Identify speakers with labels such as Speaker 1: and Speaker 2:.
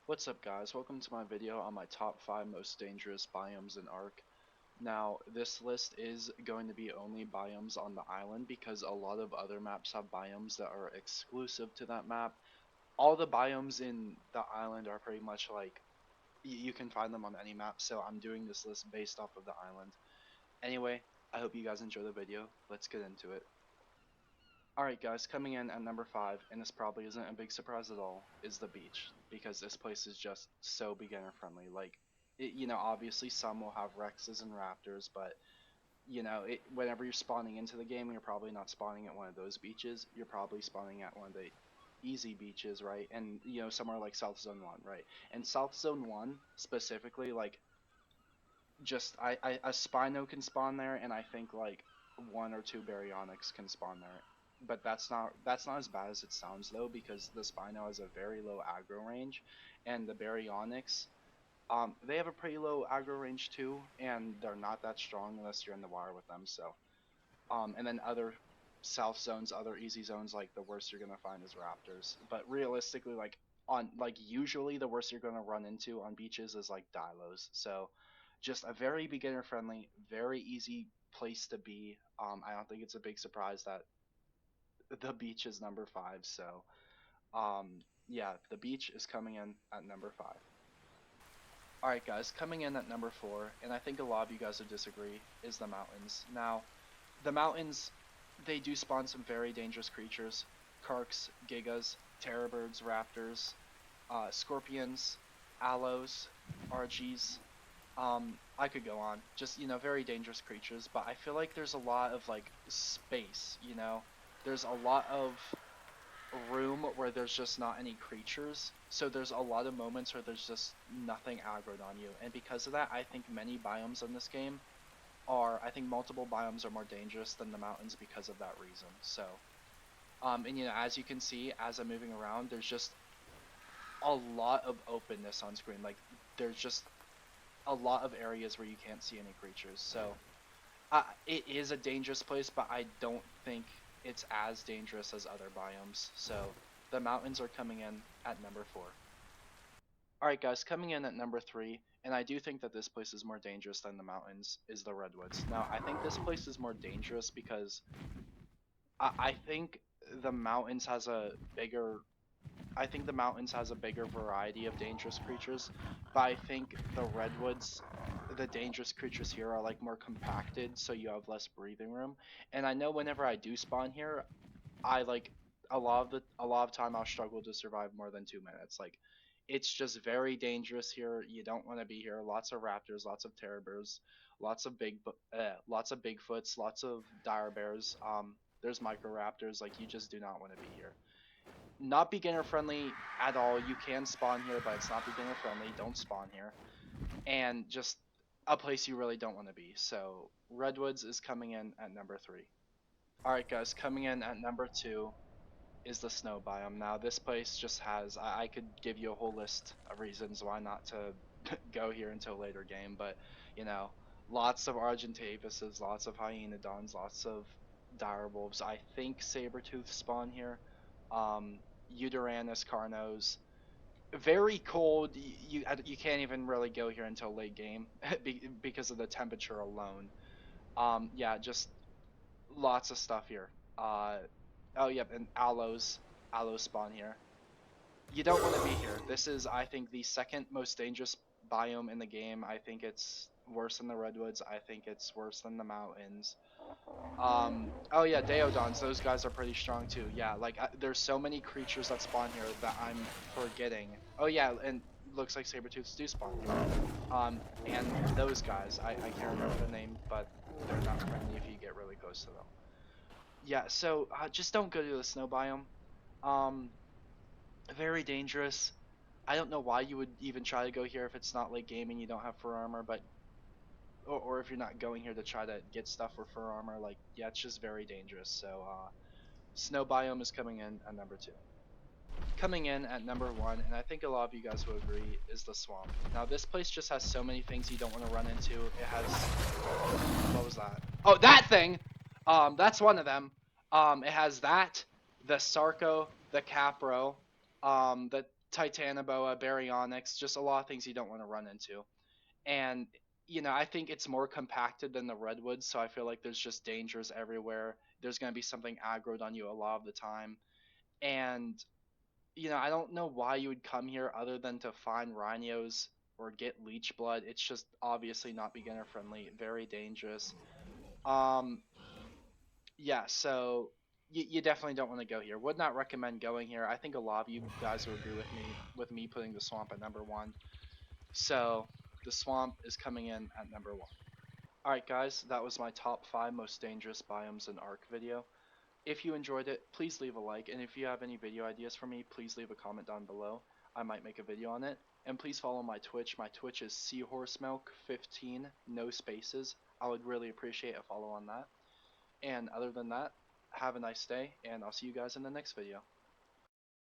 Speaker 1: What's up guys, welcome to my video on my top 5 most dangerous biomes in ARK. Now, this list is going to be only biomes on the island because a lot of other maps have biomes that are exclusive to that map. All the biomes in the island are pretty much like, you can find them on any map, so I'm doing this list based off of the island. Anyway, I hope you guys enjoy the video, let's get into it. Alright guys, coming in at number 5, and this probably isn't a big surprise at all, is the beach. Because this place is just so beginner friendly. Like, obviously some will have Rexes and Raptors, but, whenever you're spawning into the game, you're probably not spawning at one of those beaches. You're probably spawning at one of the easy beaches, right? And, somewhere like South Zone 1, right? And South Zone 1, specifically, like, a Spino can spawn there, and I think, like, one or two Baryonyx can spawn there, but that's not as bad as it sounds though, because the Spino has a very low aggro range, and the Baryonyx, they have a pretty low aggro range too, and they're not that strong unless you're in the water with them. So, and then other south zones, other easy zones, like the worst you're gonna find is Raptors. But realistically, usually the worst you're gonna run into on beaches is like Dilos. So, just a very beginner friendly, very easy place to be. I don't think it's a big surprise that the beach is number 5. So, yeah, the beach is coming in at number 5. All right, guys, coming in at number 4, and I think a lot of you guys would disagree, is the mountains. Now, the mountains, they do spawn some very dangerous creatures: Karks, Gigas, Terrorbirds, Raptors, Scorpions, Aloes, RGs. I could go on. Just, very dangerous creatures, but I feel like there's a lot of, like, space, There's a lot of room where there's just not any creatures, so there's a lot of moments where there's just nothing aggroed on you, and because of that, I think many biomes in this game I think multiple biomes are more dangerous than the mountains because of that reason. So, and as you can see, as I'm moving around, there's just a lot of openness on screen. Like, there's just a lot of areas where you can't see any creatures. So, it is a dangerous place, but I don't think it's as dangerous as other biomes. So, the mountains are coming in at number 4. Alright guys, coming in at number 3, and I do think that this place is more dangerous than the mountains, is the Redwoods. Now, I think this place is more dangerous because I think the mountains has a bigger I think the mountains has a bigger variety of dangerous creatures, but I think the redwoods, the dangerous creatures here are like more compacted, so you have less breathing room. And I know whenever I do spawn here, I like a lot of time I'll struggle to survive more than 2 minutes. Like, it's just very dangerous here. You don't want to be here. Lots of raptors, lots of terrorbears, lots of bigfoots, lots of dire bears. There's microraptors. Like, you just do not want to be here. Not beginner friendly at all. You can spawn here, but it's not beginner friendly. Don't spawn here. And just a place you really don't want to be. So Redwoods is coming in at number 3. Alright guys, coming in at number 2 is the snow biome. Now this place just has, I could give you a whole list of reasons why not to go here until a later game, but you know, lots of Argentavises, lots of Hyenodons, lots of direwolves. I think Sabertooth spawn here. Uteranus, Carnos. Very cold. You can't even really go here until late game because of the temperature alone. Yeah, just lots of stuff here. Oh yep, and aloes spawn here. You don't want to be here. This is, I think, the second most dangerous biome in the game. I think it's worse than the redwoods. I think it's worse than the mountains. Oh yeah, Deodons, those guys are pretty strong too. Yeah, like, there's so many creatures that spawn here that I'm forgetting. Oh yeah, and looks like Sabertooths do spawn here. And those guys, I can't remember the name, but they're not friendly if you get really close to them. Yeah, so, just don't go to the snow biome. Um, Very dangerous. I don't know why you would even try to go here if it's not late game and you don't have fur armor, but or if you're not going here to try to get stuff for fur armor, like, yeah, it's just very dangerous. So, snow biome is coming in at number 2. Coming in at number 1, and I think a lot of you guys will agree, is the swamp. Now, this place just has so many things you don't want to run into. It has, what was that? Oh, that thing! That's one of them. It has that, the Sarco, the Capro, the Titanoboa, baryonyx, just a lot of things you don't want to run into. And I think it's more compacted than the redwoods, so I feel like there's just dangers everywhere. There's going to be something aggroed on you a lot of the time. And I don't know why you would come here other than to find rhinos or get leech blood. It's just obviously not beginner friendly, very dangerous. Um, yeah, so you definitely don't want to go here. Would not recommend going here. I think a lot of you guys would agree with me putting the swamp at number one. So the swamp is coming in at number one. Alright guys, that was my top 5 most dangerous biomes in ARK video. If you enjoyed it, please leave a like, and if you have any video ideas for me, please leave a comment down below. I might make a video on it. And please follow my Twitch. My Twitch is seahorsemilk15, no spaces. I would really appreciate a follow on that. And other than that, have a nice day, and I'll see you guys in the next video.